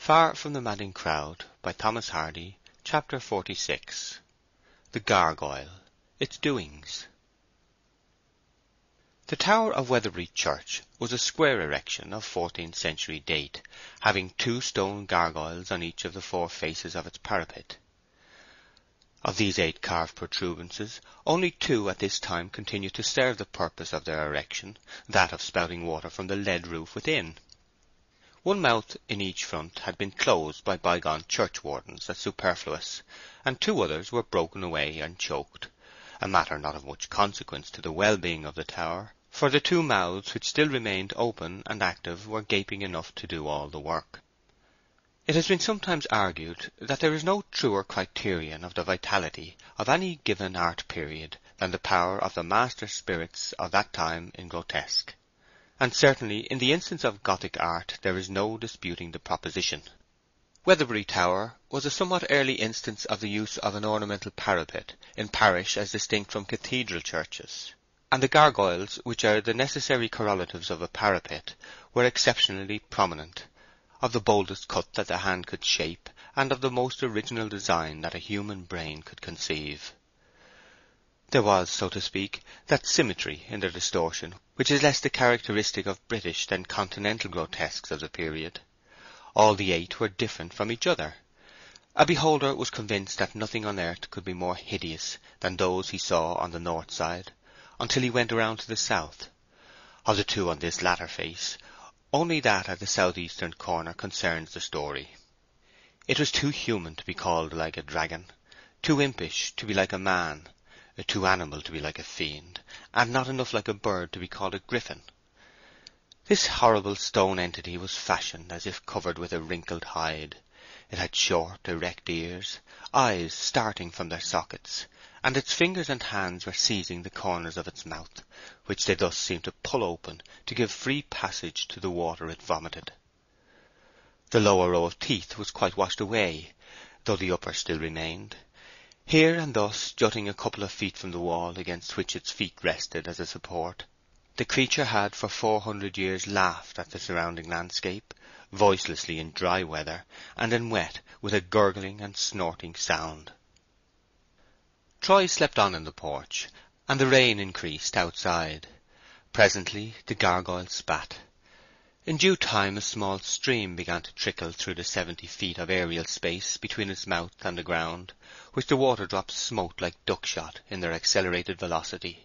Far from the Madding Crowd, by Thomas Hardy, Chapter 46. The Gargoyle, Its Doings. The tower of Weatherbury Church was a square erection of 14th century date, having 2 stone gargoyles on each of the 4 faces of its parapet. Of these 8 carved protuberances, only 2 at this time continued to serve the purpose of their erection, that of spouting water from the lead roof within. One mouth in each front had been closed by bygone churchwardens as superfluous, and 2 others were broken away and choked, a matter not of much consequence to the well-being of the tower, for the 2 mouths which still remained open and active were gaping enough to do all the work. It has been sometimes argued that there is no truer criterion of the vitality of any given art period than the power of the master spirits of that time in grotesque. And certainly in the instance of Gothic art there is no disputing the proposition. Weatherbury Tower was a somewhat early instance of the use of an ornamental parapet in parish as distinct from cathedral churches, and the gargoyles, which are the necessary correlatives of a parapet, were exceptionally prominent, of the boldest cut that the hand could shape, and of the most original design that a human brain could conceive. There was, so to speak, that symmetry in their distortion which is less the characteristic of British than continental grotesques of the period. All the 8 were different from each other. A beholder was convinced that nothing on earth could be more hideous than those he saw on the north side, until he went around to the south. Of the 2 on this latter face, only that at the southeastern corner concerns the story. It was too human to be called like a dragon, too impish to be like a man, too animal to be like a fiend, and not enough like a bird to be called a griffin. This horrible stone entity was fashioned as if covered with a wrinkled hide. It had short, erect ears, eyes starting from their sockets, and its fingers and hands were seizing the corners of its mouth, which they thus seemed to pull open to give free passage to the water it vomited. The lower row of teeth was quite washed away, though the upper still remained. Here and thus, jutting a couple of feet from the wall against which its feet rested as a support, the creature had for 400 years laughed at the surrounding landscape, voicelessly in dry weather, and in wet with a gurgling and snorting sound. Troy slept on in the porch, and the rain increased outside. Presently the gargoyle spat. In due time a small stream began to trickle through the 70 feet of aerial space between its mouth and the ground, which the water drops smote like duckshot in their accelerated velocity.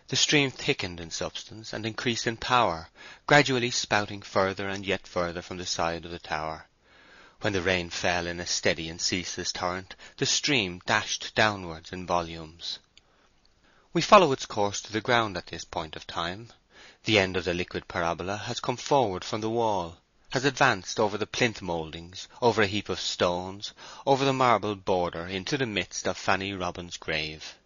The stream thickened in substance and increased in power, gradually spouting further and yet further from the side of the tower. When the rain fell in a steady and ceaseless torrent, the stream dashed downwards in volumes. We follow its course to the ground at this point of time. The end of the liquid parabola has come forward from the wall, has advanced over the plinth mouldings, over a heap of stones, over the marble border into the midst of Fanny Robin's grave.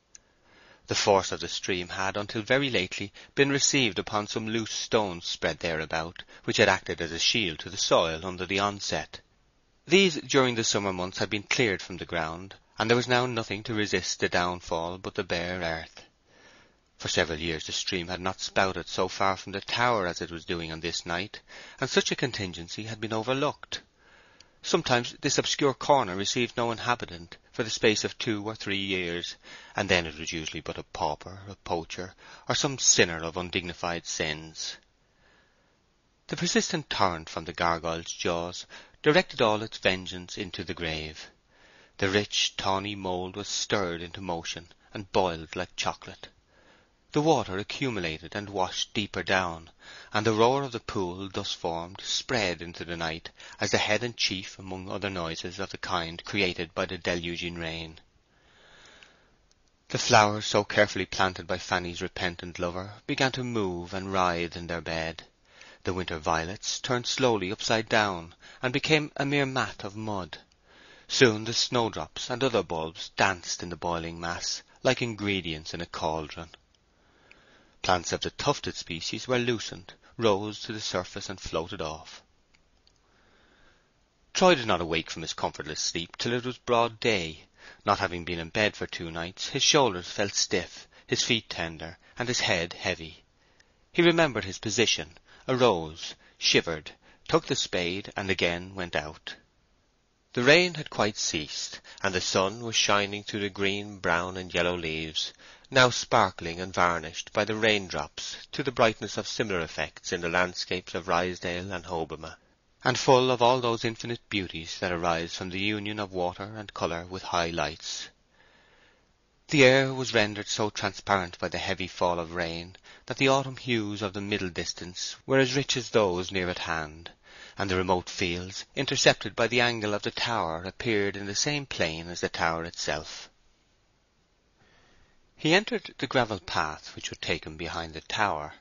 The force of the stream had until very lately been received upon some loose stones spread thereabout, which had acted as a shield to the soil under the onset. These during the summer months had been cleared from the ground, and there was now nothing to resist the downfall but the bare earth. For several years the stream had not spouted so far from the tower as it was doing on this night, and such a contingency had been overlooked. Sometimes this obscure corner received no inhabitant for the space of 2 or 3 years, and then it was usually but a pauper, a poacher, or some sinner of undignified sins. The persistent torrent from the gargoyle's jaws directed all its vengeance into the grave. The rich, tawny mould was stirred into motion and boiled like chocolate. The water accumulated and washed deeper down, and the roar of the pool thus formed spread into the night as the head and chief among other noises of the kind created by the deluging rain. The flowers so carefully planted by Fanny's repentant lover began to move and writhe in their bed. The winter violets turned slowly upside down and became a mere mat of mud. Soon the snowdrops and other bulbs danced in the boiling mass like ingredients in a cauldron. Plants of the tufted species were loosened, rose to the surface and floated off. Troy did not awake from his comfortless sleep till it was broad day. Not having been in bed for 2 nights, his shoulders felt stiff, his feet tender, and his head heavy. He remembered his position, arose, shivered, took the spade, and again went out. The rain had quite ceased, and the sun was shining through the green, brown, and yellow leaves, now sparkling and varnished by the raindrops to the brightness of similar effects in the landscapes of Rysdale and Hobbema, and full of all those infinite beauties that arise from the union of water and colour with high lights. The air was rendered so transparent by the heavy fall of rain that the autumn hues of the middle distance were as rich as those near at hand, and the remote fields, intercepted by the angle of the tower, appeared in the same plane as the tower itself. He entered the gravel path which would take him behind the tower.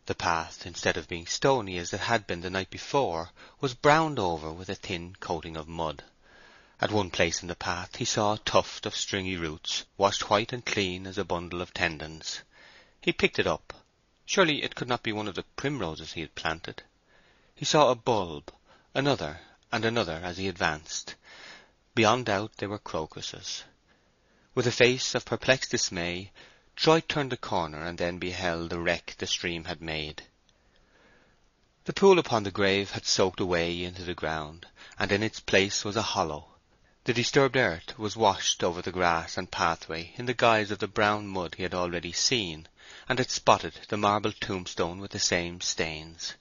The path, instead of being stony as it had been the night before, was browned over with a thin coating of mud. At one place in the path he saw a tuft of stringy roots, washed white and clean as a bundle of tendons. He picked it up. Surely it could not be one of the primroses he had planted. He saw a bulb, another, and another as he advanced. Beyond doubt they were crocuses. With a face of perplexed dismay, Troy turned the corner and then beheld the wreck the stream had made. The pool upon the grave had soaked away into the ground, and in its place was a hollow. The disturbed earth was washed over the grass and pathway in the guise of the brown mud he had already seen, and had spotted the marble tombstone with the same stains.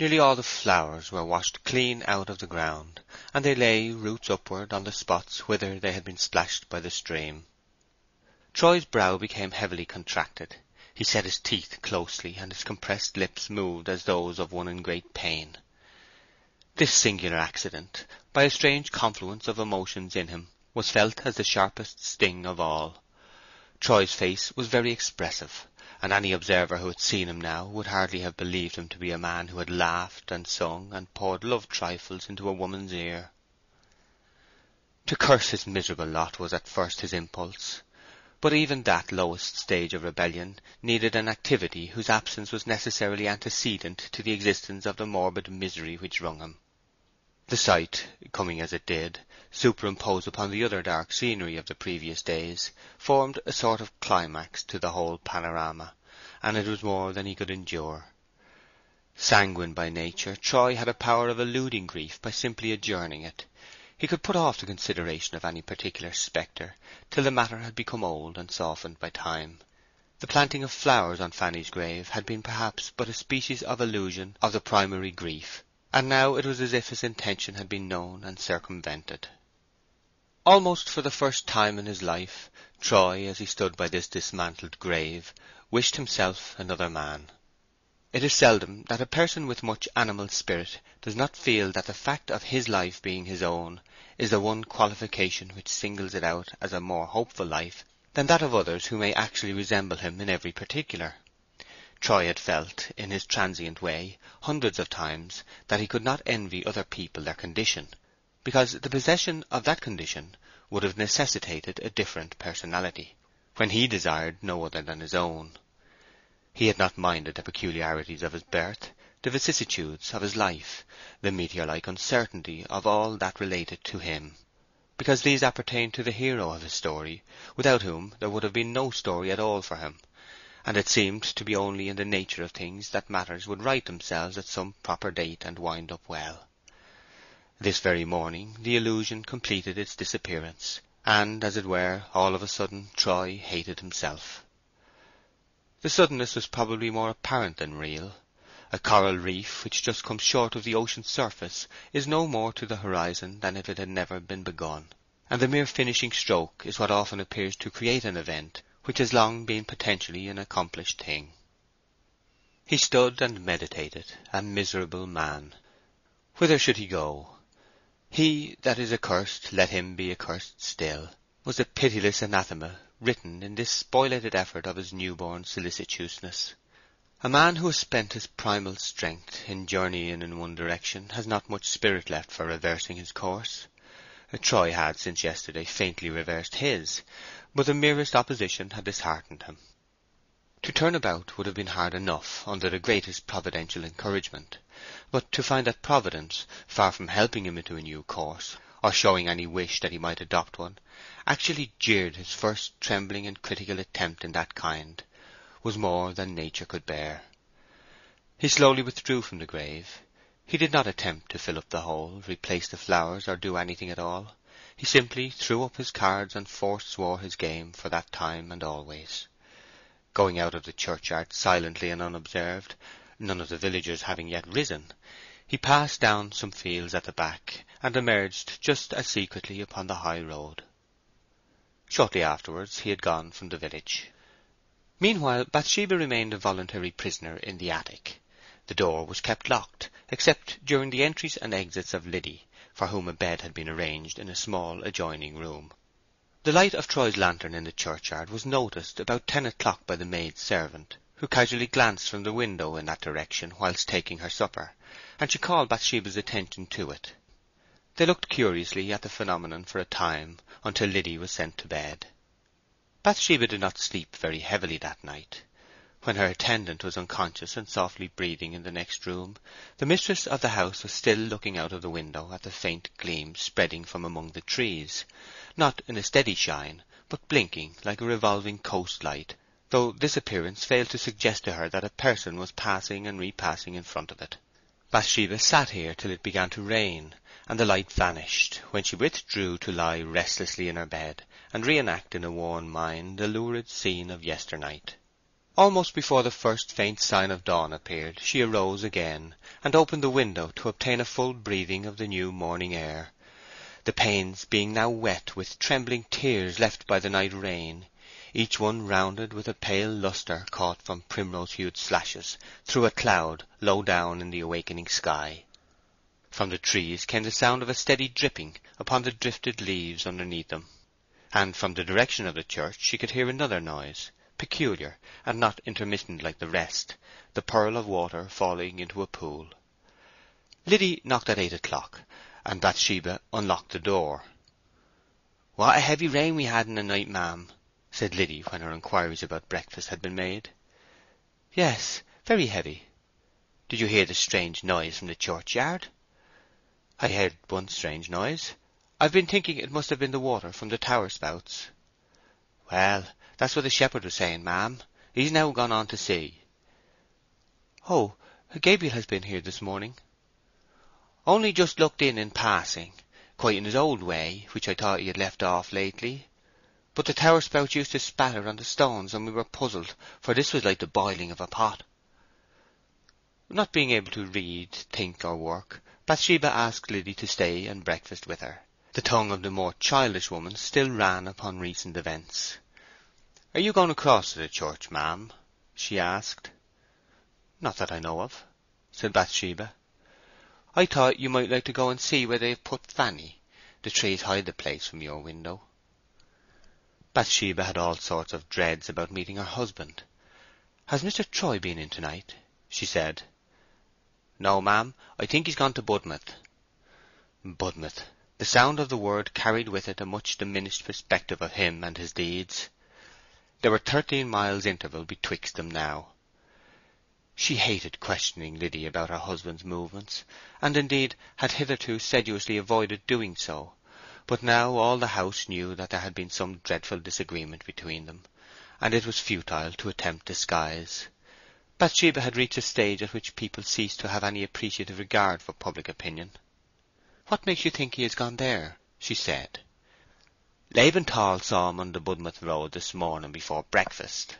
Nearly all the flowers were washed clean out of the ground, and they lay roots upward on the spots whither they had been splashed by the stream. Troy's brow became heavily contracted. He set his teeth closely, and his compressed lips moved as those of one in great pain. This singular accident, by a strange confluence of emotions in him, was felt as the sharpest sting of all. Troy's face was very expressive, and any observer who had seen him now would hardly have believed him to be a man who had laughed and sung and poured love trifles into a woman's ear. To curse his miserable lot was at first his impulse, but even that lowest stage of rebellion needed an activity whose absence was necessarily antecedent to the existence of the morbid misery which wrung him. The sight, coming as it did, superimposed upon the other dark scenery of the previous days, formed a sort of climax to the whole panorama, and it was more than he could endure. Sanguine by nature, Troy had a power of eluding grief by simply adjourning it. He could put off the consideration of any particular spectre till the matter had become old and softened by time. The planting of flowers on Fanny's grave had been perhaps but a species of illusion of the primary grief, and now it was as if his intention had been known and circumvented. Almost for the first time in his life, Troy, as he stood by this dismantled grave, wished himself another man. It is seldom that a person with much animal spirit does not feel that the fact of his life being his own is the one qualification which singles it out as a more hopeful life than that of others who may actually resemble him in every particular. Troy had felt, in his transient way, hundreds of times, that he could not envy other people their condition, because the possession of that condition would have necessitated a different personality, when he desired no other than his own. He had not minded the peculiarities of his birth, the vicissitudes of his life, the meteor-like uncertainty of all that related to him, because these appertained to the hero of his story, without whom there would have been no story at all for him, and it seemed to be only in the nature of things that matters would right themselves at some proper date and wind up well. This very morning the illusion completed its disappearance, and, as it were, all of a sudden Troy hated himself. The suddenness was probably more apparent than real. A coral reef which just comes short of the ocean's surface is no more to the horizon than if it had never been begun, and the mere finishing stroke is what often appears to create an event which has long been potentially an accomplished thing. He stood and meditated, a miserable man. Whither should he go? He that is accursed, let him be accursed still, was the pitiless anathema written in this spoilated effort of his newborn solicitousness. A man who has spent his primal strength in journeying in one direction has not much spirit left for reversing his course. Troy had since yesterday faintly reversed his, but the merest opposition had disheartened him. To turn about would have been hard enough under the greatest providential encouragement, but to find that Providence, far from helping him into a new course, or showing any wish that he might adopt one, actually jeered his first trembling and critical attempt in that kind, was more than nature could bear. He slowly withdrew from the grave. He did not attempt to fill up the hole, replace the flowers, or do anything at all. He simply threw up his cards and forswore his game for that time and always. Going out of the churchyard silently and unobserved, none of the villagers having yet risen, he passed down some fields at the back, and emerged just as secretly upon the high road. Shortly afterwards he had gone from the village. Meanwhile Bathsheba remained a voluntary prisoner in the attic. The door was kept locked, except during the entries and exits of Liddy, for whom a bed had been arranged in a small adjoining room. The light of Troy's lantern in the churchyard was noticed about 10 o'clock by the maid servant, who casually glanced from the window in that direction whilst taking her supper, and she called Bathsheba's attention to it. They looked curiously at the phenomenon for a time, until Liddy was sent to bed. Bathsheba did not sleep very heavily that night. When her attendant was unconscious and softly breathing in the next room, the mistress of the house was still looking out of the window at the faint gleam spreading from among the trees, not in a steady shine, but blinking like a revolving coast light, though this appearance failed to suggest to her that a person was passing and repassing in front of it. Bathsheba sat here till it began to rain, and the light vanished, when she withdrew to lie restlessly in her bed, and reenact in a worn mind the lurid scene of yesternight. Almost before the first faint sign of dawn appeared, she arose again, and opened the window to obtain a full breathing of the new morning air. The panes being now wet with trembling tears left by the night rain, each one rounded with a pale lustre caught from primrose-hued slashes through a cloud low down in the awakening sky. From the trees came the sound of a steady dripping upon the drifted leaves underneath them, and from the direction of the church she could hear another noise, peculiar and not intermittent like the rest, the purl of water falling into a pool. Liddy knocked at 8 o'clock, and Bathsheba unlocked the door. "What a heavy rain we had in the night, ma'am," said Liddy when her inquiries about breakfast had been made. "Yes, very heavy." "Did you hear the strange noise from the churchyard?" "I heard one strange noise. I've been thinking it must have been the water from the tower spouts." "Well, that's what the shepherd was saying, ma'am. He's now gone on to see." "Oh, Gabriel has been here this morning." "Only just looked in passing, quite in his old way, which I thought he had left off lately. But the tower spouts used to spatter on the stones, and we were puzzled, for this was like the boiling of a pot." Not being able to read, think, or work, Bathsheba asked Liddy to stay and breakfast with her. The tongue of the more childish woman still ran upon recent events. "Are you going across to the church, ma'am?" she asked. "Not that I know of," said Bathsheba. "I thought you might like to go and see where they have put Fanny. The trees hide the place from your window." Bathsheba had all sorts of dreads about meeting her husband. "Has Mr. Troy been in tonight?" she said. "No, ma'am. I think he's gone to Budmouth." Budmouth! The sound of the word carried with it a much diminished perspective of him and his deeds. There were 13 miles interval betwixt them now. She hated questioning Liddy about her husband's movements, and indeed had hitherto sedulously avoided doing so, but now all the house knew that there had been some dreadful disagreement between them, and it was futile to attempt disguise. Bathsheba had reached a stage at which people ceased to have any appreciative regard for public opinion. "What makes you think he has gone there?" she said. "Laban Tall saw him on the Budmouth road this morning before breakfast."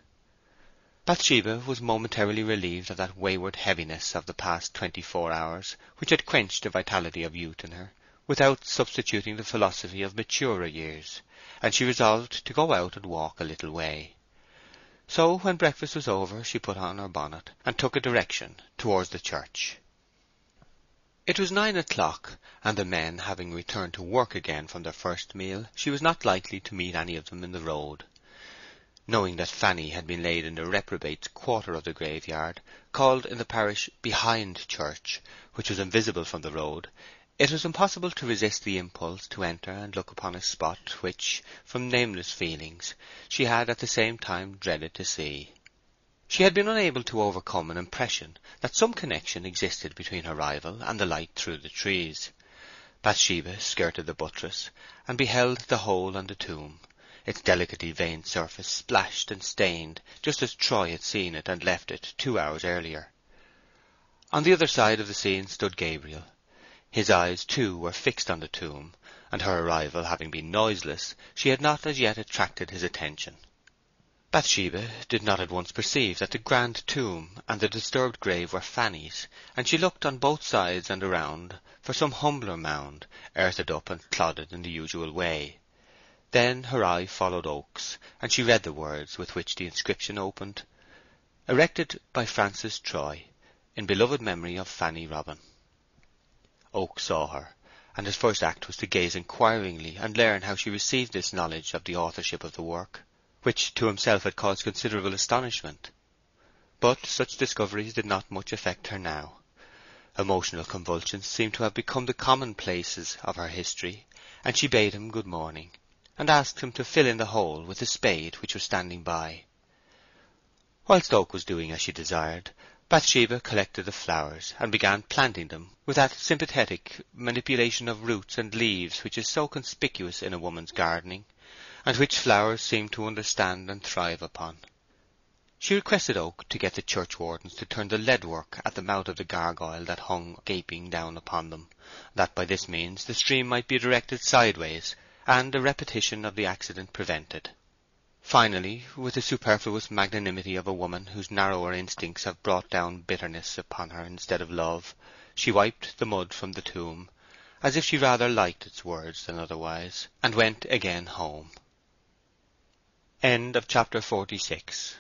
Bathsheba was momentarily relieved of that wayward heaviness of the past 24 hours, which had quenched the vitality of youth in her, without substituting the philosophy of maturer years, and she resolved to go out and walk a little way. So when breakfast was over she put on her bonnet, and took a direction towards the church. It was 9 o'clock, and the men having returned to work again from their first meal, she was not likely to meet any of them in the road. Knowing that Fanny had been laid in the reprobate's quarter of the graveyard, called in the parish Behind Church, which was invisible from the road, it was impossible to resist the impulse to enter and look upon a spot which, from nameless feelings, she had at the same time dreaded to see. She had been unable to overcome an impression that some connection existed between her rival and the light through the trees. Bathsheba skirted the buttress, and beheld the hole on the tomb, its delicately veined surface splashed and stained, just as Troy had seen it and left it 2 hours earlier. On the other side of the scene stood Gabriel. His eyes, too, were fixed on the tomb, and her arrival having been noiseless, she had not as yet attracted his attention. Bathsheba did not at once perceive that the grand tomb and the disturbed grave were Fanny's, and she looked on both sides and around for some humbler mound, earthed up and clodded in the usual way. Then her eye followed Oak's, and she read the words with which the inscription opened: "Erected by Francis Troy, in beloved memory of Fanny Robin." Oak saw her, and his first act was to gaze inquiringly and learn how she received this knowledge of the authorship of the work, which to himself had caused considerable astonishment. But such discoveries did not much affect her now. Emotional convulsions seemed to have become the commonplaces of her history, and she bade him good morning, and asked him to fill in the hole with a spade which was standing by. Whilst Oak was doing as she desired, Bathsheba collected the flowers and began planting them with that sympathetic manipulation of roots and leaves which is so conspicuous in a woman's gardening, and which flowers seem to understand and thrive upon. She requested Oak to get the churchwardens to turn the leadwork at the mouth of the gargoyle that hung gaping down upon them, that by this means the stream might be directed sideways, and a repetition of the accident prevented. Finally, with the superfluous magnanimity of a woman whose narrower instincts have brought down bitterness upon her instead of love, she wiped the mud from the tomb, as if she rather liked its words than otherwise, and went again home. End of chapter 46.